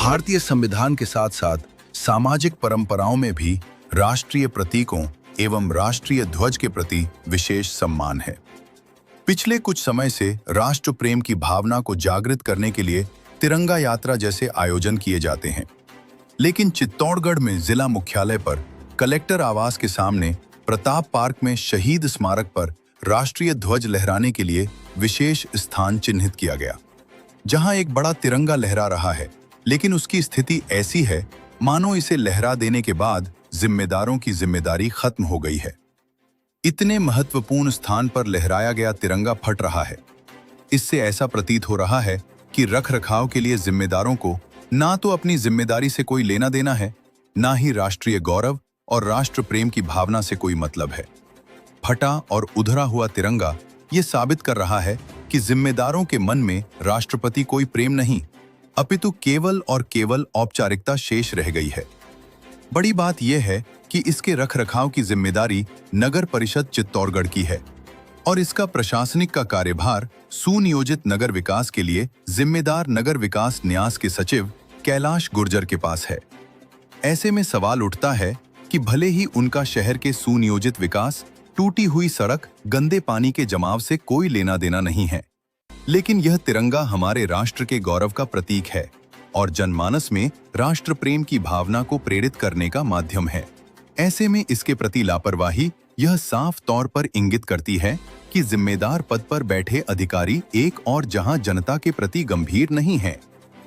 भारतीय संविधान के साथ साथ सामाजिक परंपराओं में भी राष्ट्रीय प्रतीकों एवं राष्ट्रीय ध्वज के प्रति विशेष सम्मान है। पिछले कुछ समय से राष्ट्र प्रेम की भावना को जागृत करने के लिए तिरंगा यात्रा जैसे आयोजन किए जाते हैं, लेकिन चित्तौड़गढ़ में जिला मुख्यालय पर कलेक्टर आवास के सामने प्रताप पार्क में शहीद स्मारक पर राष्ट्रीय ध्वज लहराने के लिए विशेष स्थान चिन्हित किया गया, जहां एक बड़ा तिरंगा लहरा रहा है, लेकिन उसकी स्थिति ऐसी है मानो इसे लहरा देने के बाद जिम्मेदारों की जिम्मेदारी खत्म हो गई है। इतने महत्वपूर्ण स्थान पर लहराया गया तिरंगा फट रहा है। इससे ऐसा प्रतीत हो रहा है कि रखरखाव के लिए जिम्मेदारों को ना तो अपनी जिम्मेदारी से कोई लेना देना है, ना ही राष्ट्रीय गौरव और राष्ट्र प्रेम की भावना से कोई मतलब है। फटा और उधरा हुआ तिरंगा ये साबित कर रहा है कि जिम्मेदारों के मन में राष्ट्रपति कोई प्रेम नहीं, अपितु केवल और केवल औपचारिकता शेष रह गई है। बड़ी बात यह है कि इसके रखरखाव की जिम्मेदारी नगर परिषद चित्तौड़गढ़ की है और इसका प्रशासनिक का कार्यभार सुनियोजित नगर विकास के लिए जिम्मेदार नगर विकास न्यास के सचिव कैलाश गुर्जर के पास है। ऐसे में सवाल उठता है कि भले ही उनका शहर के सुनियोजित विकास, टूटी हुई सड़क, गंदे पानी के जमाव से कोई लेना देना नहीं है, लेकिन यह तिरंगा हमारे राष्ट्र के गौरव का प्रतीक है और जनमानस में राष्ट्र प्रेम की भावना को प्रेरित करने का माध्यम है। ऐसे में इसके प्रति लापरवाही यह साफ तौर पर इंगित करती है कि जिम्मेदार पद पर बैठे अधिकारी एक और जहां जनता के प्रति गंभीर नहीं है,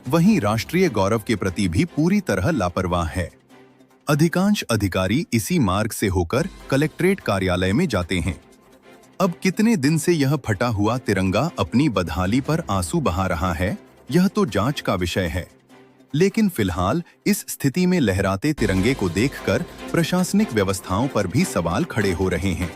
वहीं राष्ट्रीय गौरव के प्रति भी पूरी तरह लापरवाह है। अधिकांश अधिकारी इसी मार्ग से होकर कलेक्ट्रेट कार्यालय में जाते हैं। अब कितने दिन से यह फटा हुआ तिरंगा अपनी बदहाली पर आंसू बहा रहा है, यह तो जांच का विषय है। लेकिन फिलहाल इस स्थिति में लहराते तिरंगे को देखकर प्रशासनिक व्यवस्थाओं पर भी सवाल खड़े हो रहे हैं।